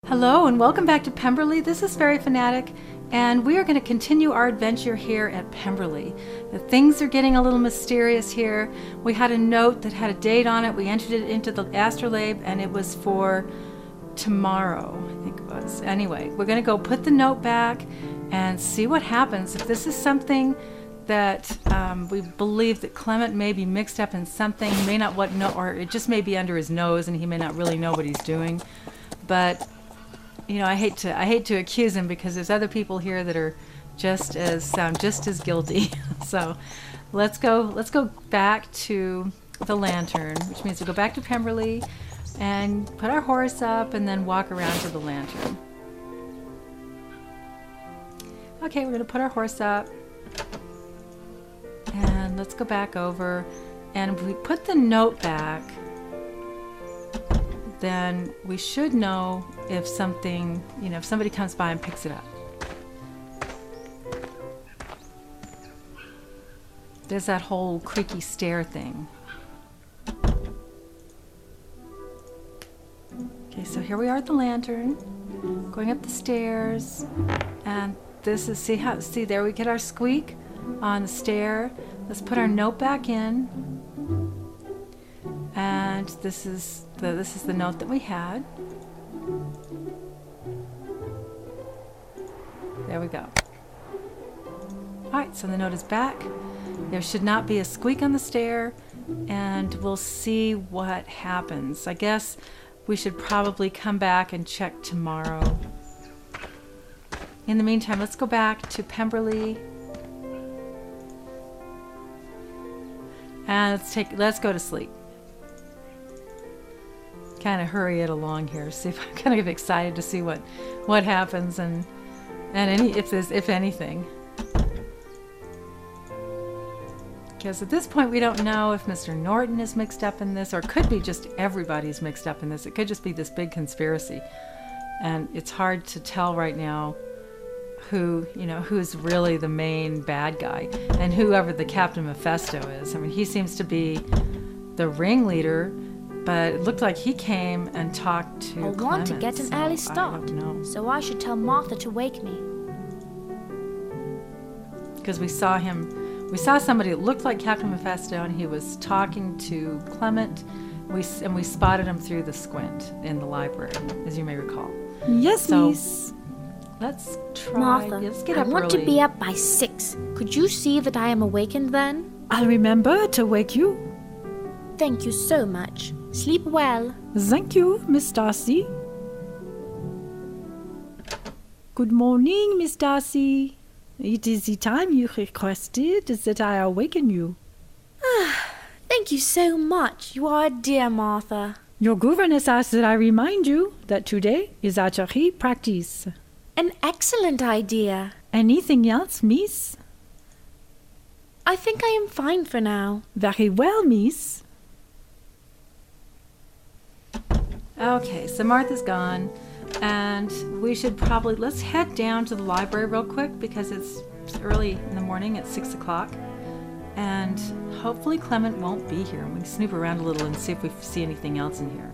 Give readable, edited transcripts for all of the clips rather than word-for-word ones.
Hello and welcome back to Pemberley. This is Fairy Fanatic, and we are going to continue our adventure here at Pemberley. The things are getting a little mysterious here. We had a note that had a date on it. We entered it into the astrolabe, and it was for tomorrow, I think it was. Anyway, we're going to go put the note back and see what happens. If this is something that we believe that Clement may be mixed up in something, he may not know, or it just may be under his nose, and he may not really know what he's doing. But you know, I hate to accuse him because there's other people here that are just as guilty. So let's go back to the lantern, which means we go back to Pemberley and put our horse up and then walk around to the lantern. Okay, we're gonna put our horse up and let's go back over, and if we put the note back, then we should know if something, if somebody comes by and picks it up. There's that whole creaky stair thing. Okay, so here we are at the lantern, going up the stairs, and this is, see there we get our squeak on the stair. Let's put our note back in. And this is the note that we had. There we go. Alright, so the note is back. There should not be a squeak on the stair, and we'll see what happens. I guess we should probably come back and check tomorrow. In the meantime, let's go back to Pemberley. And let's go to sleep. Kind of hurry it along here. See if I'm kind of excited to see what happens and if anything. Because at this point we don't know if Mr. Norton is mixed up in this, or it could be just everybody's mixed up in this. It could just be this big conspiracy, and it's hard to tell right now who's really the main bad guy, and whoever the Captain Mephisto is. I mean, he seems to be the ringleader. But it looked like he came and talked to Clement. I want to get an early start, so I should tell Martha to wake me. Because we saw somebody that looked like Captain Mephisto, and he was talking to Clement. We spotted him through the squint in the library, as you may recall. Yes, Miss. Let's try. Martha, Let's get up I want early. to be up by 6. Could you see that I am awakened then? I'll remember to wake you. Thank you so much. Sleep well. Thank you, Miss Darcy. Good morning, Miss Darcy. It is the time you requested that I awaken you. Thank you so much. You are a dear, Martha. Your governess asked that I remind you that today is archery practice. An excellent idea. Anything else, Miss? I think I am fine for now. Very well, Miss. Okay, so Martha's gone, and we should probably, let's head down to the library real quick because it's early in the morning at 6 o'clock, and hopefully Clement won't be here. We can snoop around a little and see if we see anything else in here.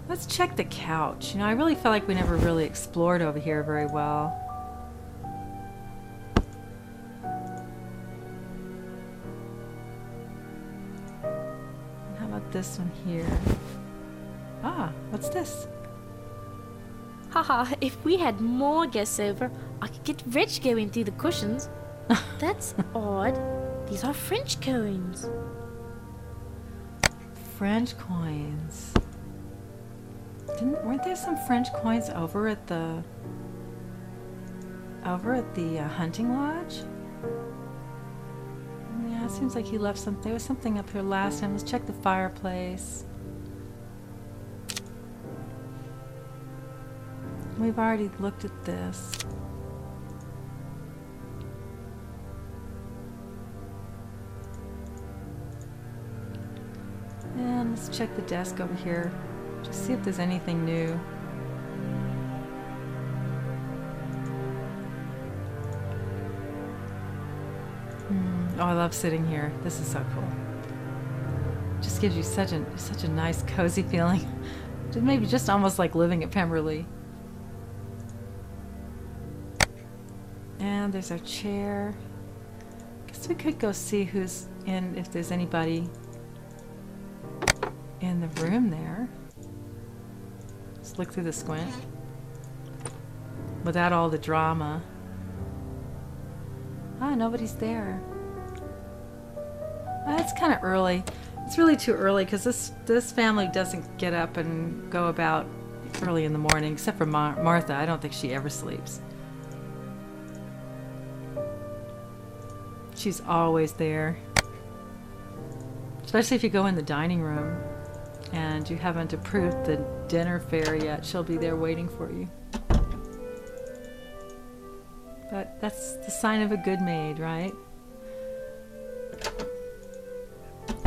Let's check the couch. I really feel like we never really explored over here very well. This one here. What's this? Haha, if we had more guests over, I could get rich going through the cushions. That's odd. These are French coins. French coins. Weren't there some French coins over at the hunting lodge? Yeah, it seems like he left something. There was something up here last time. Let's check the fireplace. We've already looked at this. And let's check the desk over here. Just see if there's anything new. Oh, I love sitting here. This is so cool. Just gives you such a nice, cozy feeling. Maybe just almost like living at Pemberley. And there's our chair. Guess we could go see who's in, if there's anybody in the room there. Let's look through the squint. Without all the drama. Ah, nobody's there. It's kind of early. It's really too early because this family doesn't get up and go about early in the morning, except for Martha. I don't think she ever sleeps. She's always there. Especially if you go in the dining room and you haven't approved the dinner fare yet, she'll be there waiting for you. But that's the sign of a good maid, right?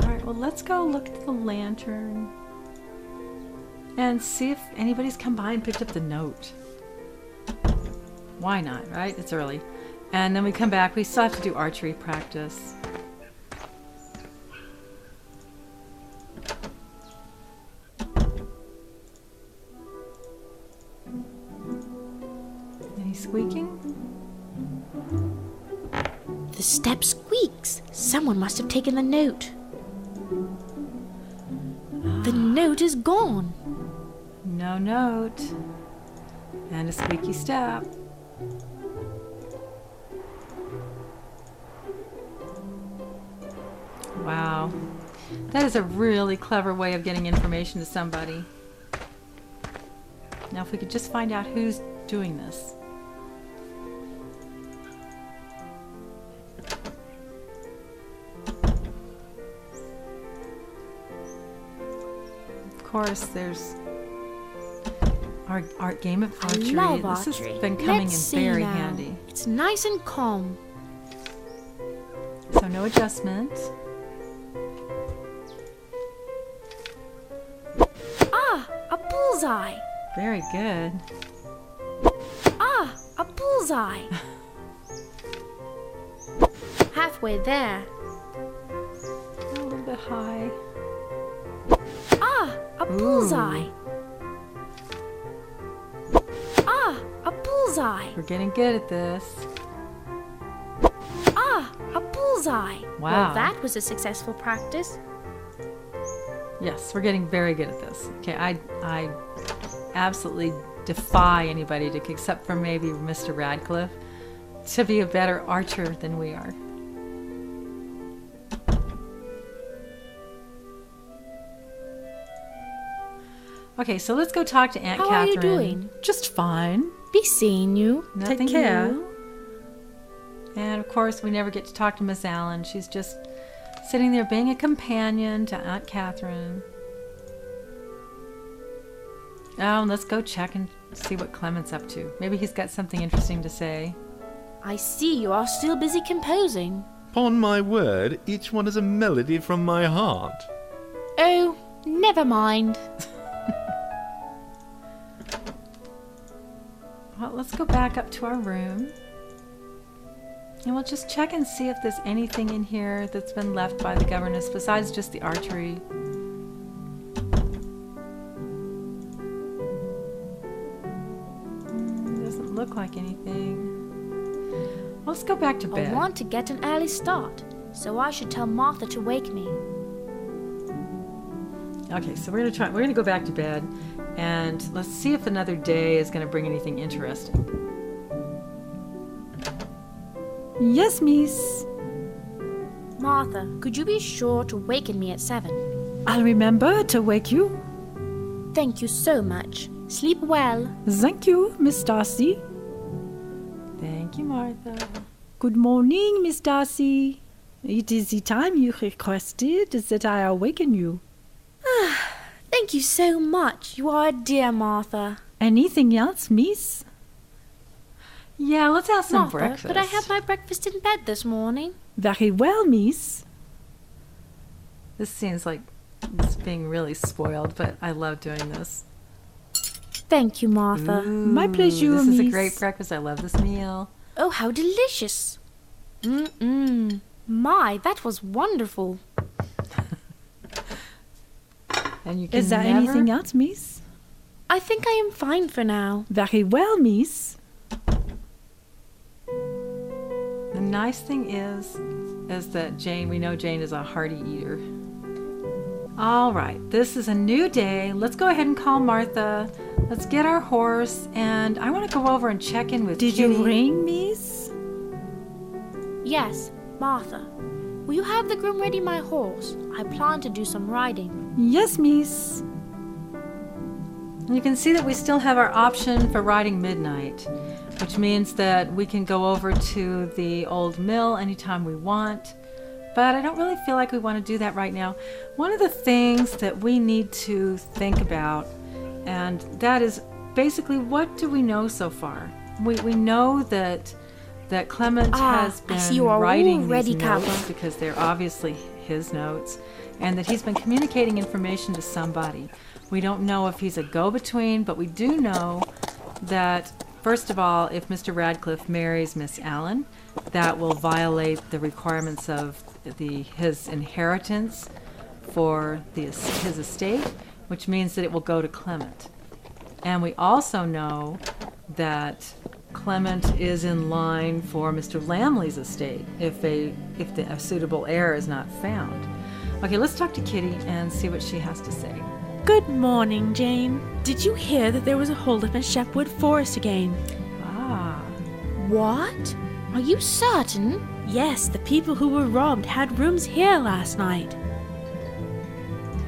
Alright, well, let's go look at the lantern and see if anybody's come by and picked up the note. Why not, right? It's early. And then we come back. We still have to do archery practice. Any squeaking? The step squeaks. Someone must have taken the note. The note is gone. No note. And a squeaky step. Wow. That is a really clever way of getting information to somebody. Now if we could just find out who's doing this. Of course, there's our game of archery. I love This archery. has been coming Let's in see very now. handy. It's nice and calm. So no adjustment. Ah, a bullseye. Very good. Ah, a bullseye. Halfway there. A little bit high. Ah, a bullseye. Ah, a bullseye. We're getting good at this. Ah, a bullseye. Wow. Well, that was a successful practice. Yes, we're getting very good at this. Okay, I absolutely defy anybody to, except for maybe Mr. Radcliffe, to be a better archer than we are. Okay, so let's go talk to Aunt How Catherine. are you doing? Just fine. Be seeing you. Nothing care. new. And of course, we never get to talk to Miss Allen. She's just sitting there being a companion to Aunt Catherine. Oh, and let's go check and see what Clement's up to. Maybe he's got something interesting to say. I see you are still busy composing. Upon my word, each one is a melody from my heart. Oh, never mind. Well, let's go back up to our room. And we'll just check and see if there's anything in here that's been left by the governess besides just the archery. Doesn't look like anything. Well, let's go back to bed. I want to get an early start, so I should tell Martha to wake me. Okay, so we're gonna go back to bed, and let's see if another day is gonna bring anything interesting. Yes, miss. Martha, could you be sure to waken me at 7? I'll remember to wake you. Thank you so much. Sleep well. Thank you, Miss Darcy. Thank you, Martha. Good morning, Miss Darcy. It is the time you requested that I awaken you. Thank you so much. You are a dear, Martha. Anything else, miss? Yeah, let's have some Martha, breakfast. could I have my breakfast in bed this morning? Very well, miss. This seems like it's being really spoiled, but I love doing this. Thank you, Martha. My pleasure, This is a miss. great breakfast. I love this meal. Oh, how delicious. Mm-mm. My, that was wonderful. And you can Is there never... anything else, miss? I think I am fine for now. Very well, miss. The nice thing is that we know Jane is a hearty eater. All right, this is a new day. Let's go ahead and call Martha. Let's get our horse, and I want to go over and check in with Did Kitty. you ring, miss? Yes, Martha. Will you have the groom ready my horse? I plan to do some riding. Yes, miss. And you can see that we still have our option for riding midnight, which means that we can go over to the old mill anytime we want. But I don't really feel like we want to do that right now. One of the things that we need to think about, and that is basically, what do we know so far? We know that Clement has I see been you are writing all ready, these notes Kappa. because they're obviously his notes, and that he's been communicating information to somebody. We don't know if he's a go-between, but we do know that, first of all, if Mr. Radcliffe marries Miss Allen, that will violate the requirements of his inheritance for his estate, which means that it will go to Clement. And we also know that Clement is in line for Mr. Lamley's estate if a suitable heir is not found. Okay, let's talk to Kitty and see what she has to say. Good morning, Jane. Did you hear that there was a holdup in Shepwood Forest again? Ah, What? Are you certain? Yes, the people who were robbed had rooms here last night.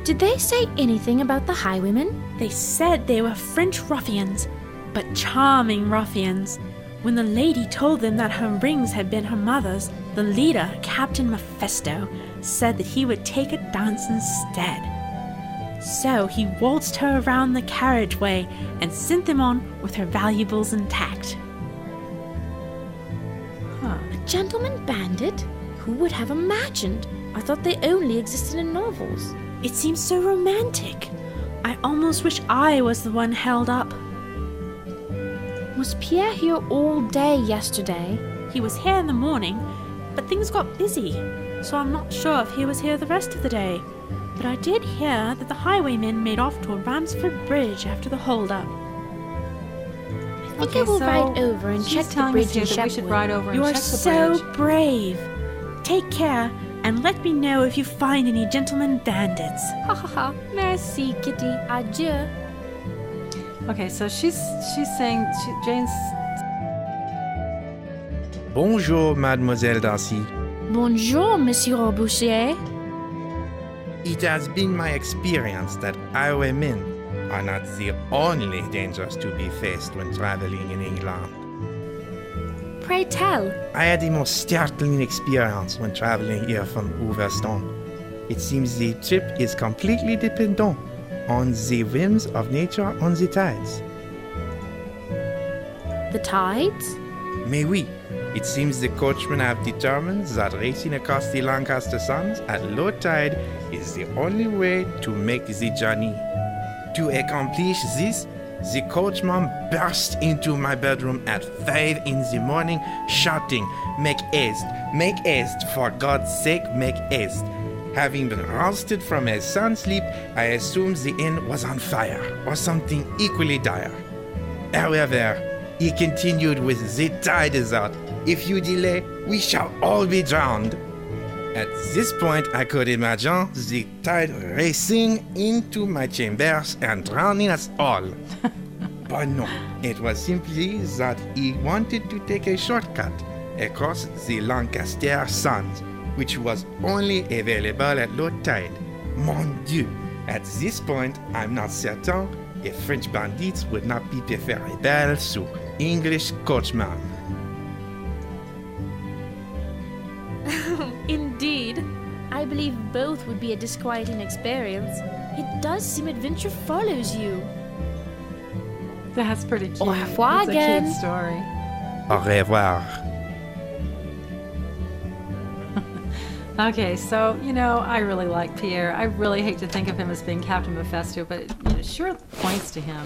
Did they say anything about the highwaymen? They said they were French ruffians, but charming ruffians. When the lady told them that her rings had been her mother's, the leader, Captain Mephisto, said that he would take a dance instead. So he waltzed her around the carriageway and sent them on with her valuables intact. huh. A gentleman bandit? Who would have imagined? I thought they only existed in novels. It seems so romantic. I almost wish I was the one held up. Was Pierre here all day yesterday? He was here in the morning, but things got busy, so I'm not sure if he was here the rest of the day. But I did hear that the highwaymen made off toward Ramsford Bridge after the hold-up. I think I will ride over and she's check the telling bridge us here in that we should Shepwood. ride over and You are check the so bridge. brave. Take care, and let me know if you find any gentlemen bandits. Ha ha ha. Merci, Kitty. Adieu. Okay, so she's saying, Jane's... Bonjour, Mademoiselle Darcy. Bonjour, Monsieur Boucher. It has been my experience that highwaymen are not the only dangers to be faced when traveling in England. Pray tell. I had a most startling experience when traveling here from Overstone. It seems the trip is completely dependent on the whims of nature on the tides. The tides? Mais oui, it seems the coachmen have determined that racing across the Lancaster Sounds at low tide is the only way to make the journey. To accomplish this, the coachman burst into my bedroom at 5 in the morning, shouting, make haste, for God's sake, make haste." Having been roused from a sound sleep, I assumed the inn was on fire, or something equally dire. However, he continued with, "The tide is out. If you delay, we shall all be drowned." At this point, I could imagine the tide racing into my chambers and drowning us all. But no, it was simply that he wanted to take a shortcut across the Lancaster Sound, which was only available at low tide. Mon Dieu! At this point, I'm not certain if French bandits would not be preferable to English coachmen. Indeed. I believe both would be a disquieting experience. It does seem adventure follows you. That's pretty cute. Au revoir It's a again. cute story. Au revoir. Okay, so, I really like Pierre. I really hate to think of him as being Captain Mephisto, but it sure points to him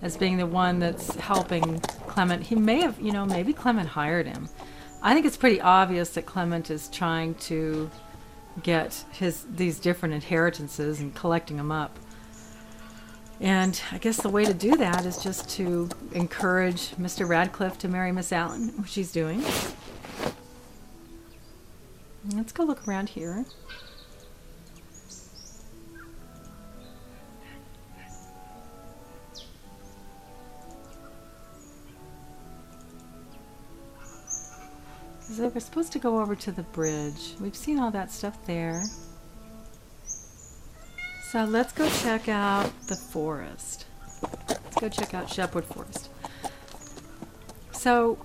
as being the one that's helping Clement. He may have, maybe Clement hired him. I think it's pretty obvious that Clement is trying to get these different inheritances and collecting them up. And I guess the way to do that is just to encourage Mr. Radcliffe to marry Miss Allen, which she's doing. Let's go look around here. We're supposed to go over to the bridge. We've seen all that stuff there. So let's go check out the forest. Let's go check out Shepwood Forest. So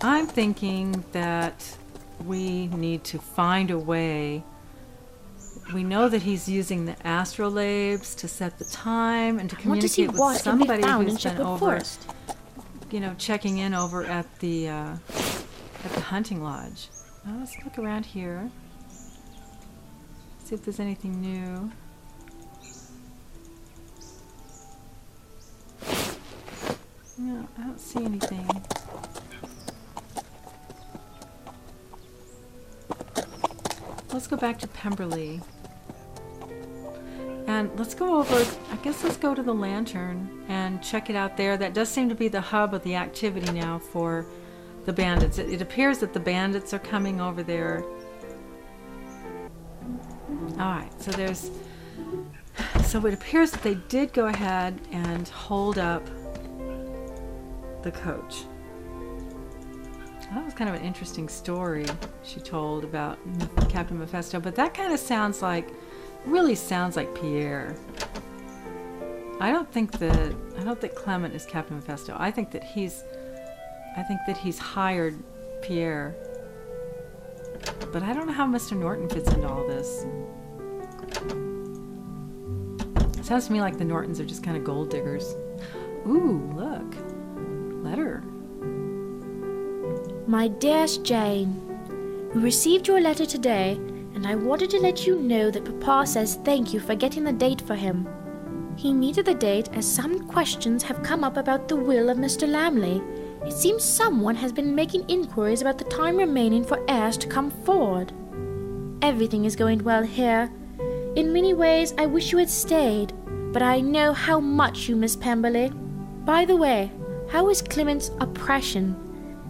I'm thinking that we need to find a way. We know that he's using the astrolabes to set the time and to communicate with somebody who's been over, checking in over at the hunting lodge. Now let's look around here. See if there's anything new. No, I don't see anything. Let's go back to Pemberley. And let's go over, I guess let's go to the lantern and check it out there. That does seem to be the hub of the activity now for the bandits. It appears that the bandits are coming over there. Alright, so it appears that they did go ahead and hold up the coach. That was kind of an interesting story she told about Captain Mephisto, but that kind of really sounds like Pierre. I don't think Clement is Captain Mephisto. I think that he's hired Pierre. But I don't know how Mr. Norton fits into all this. It sounds to me like the Nortons are just kind of gold diggers. Ooh, look. Letter. My dearest Jane, we received your letter today, and I wanted to let you know that Papa says thank you for getting the date for him. He needed the date as some questions have come up about the will of Mr. Lamley. It seems someone has been making inquiries about the time remaining for heirs to come forward. Everything is going well here. In many ways, I wish you had stayed, but I know how much you miss Pemberley. By the way, how is Clement's oppression?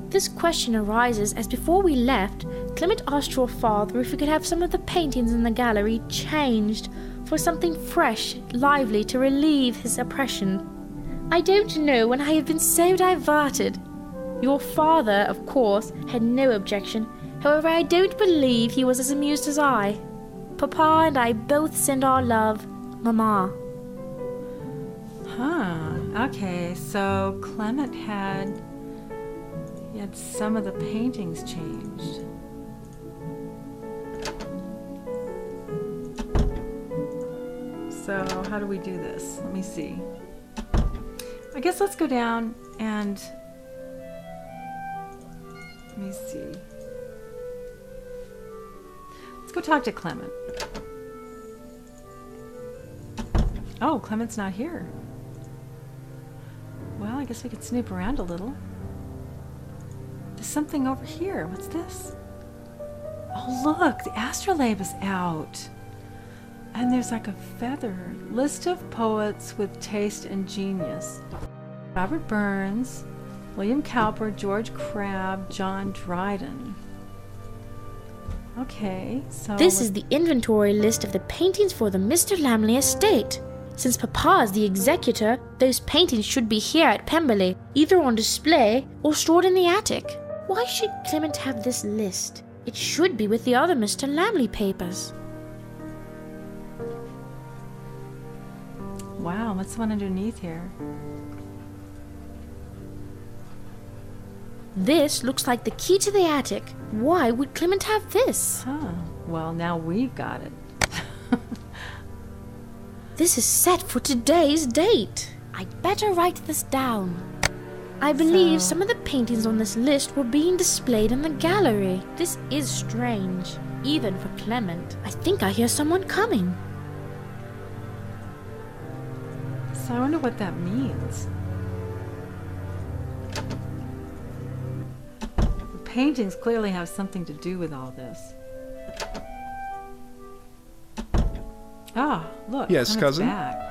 This question arises as before we left, Clement asked your father if we could have some of the paintings in the gallery changed for something fresh, lively to relieve his oppression. I don't know when I have been so diverted. Your father, of course, had no objection. However, I don't believe he was as amused as I. Papa and I both send our love, Mama. Okay, so Clement had some of the paintings changed. So how do we do this? Let me see. I guess let's go down and let me see. Let's go talk to Clement. Oh, Clement's not here. Well, I guess we could snoop around a little. There's something over here. What's this? Oh, look, the astrolabe is out. And there's like a feather. List of poets with taste and genius. Robert Burns, William Cowper, George Crabbe, John Dryden. Okay, so... This is the inventory list of the paintings for the Mr. Lamley estate. Since Papa is the executor, those paintings should be here at Pemberley, either on display or stored in the attic. Why should Clement have this list? It should be with the other Mr. Lamley papers. Wow, what's the one underneath here? This looks like the key to the attic. Why would Clement have this? Well, now we've got it. This is set for today's date. I'd better write this down. I believe some of the paintings on this list were being displayed in the gallery. This is strange, even for Clement. I think I hear someone coming. So I wonder what that means. The paintings clearly have something to do with all this. Ah, look. Yes, Clement's cousin? back.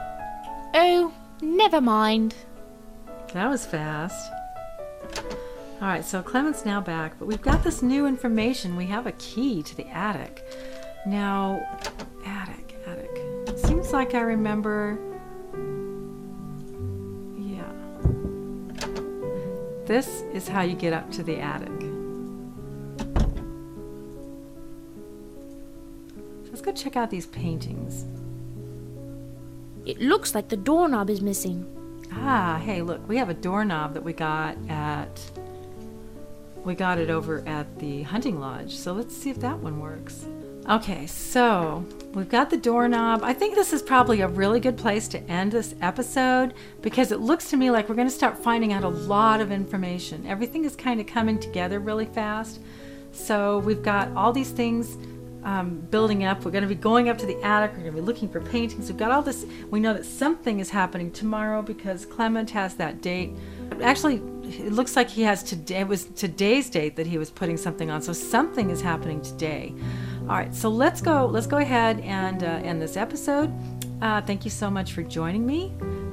Never mind. That was fast. All right, so Clement's now back, but we've got this new information. We have a key to the attic. Now, attic. It seems like I remember... Yeah. This is how you get up to the attic. So let's go check out these paintings. It looks like the doorknob is missing. Ah, hey, look, we have a doorknob that we got it over at the hunting lodge. So let's see if that one works. Okay, so we've got the doorknob. I think this is probably a really good place to end this episode because it looks to me like we're going to start finding out a lot of information. Everything is kind of coming together really fast. So we've got all these things building up. We're going to be going up to the attic. We're going to be looking for paintings. We've got all this. We know that something is happening tomorrow because Clement has that date. Actually, it looks like he has today. It was today's date that he was putting something on. So something is happening today. All right. So let's go ahead and end this episode. Thank you so much for joining me.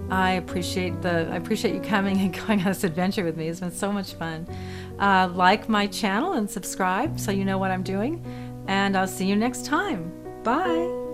I appreciate you coming and going on this adventure with me. It's been so much fun. Like my channel and subscribe so you know what I'm doing. And I'll see you next time. Bye.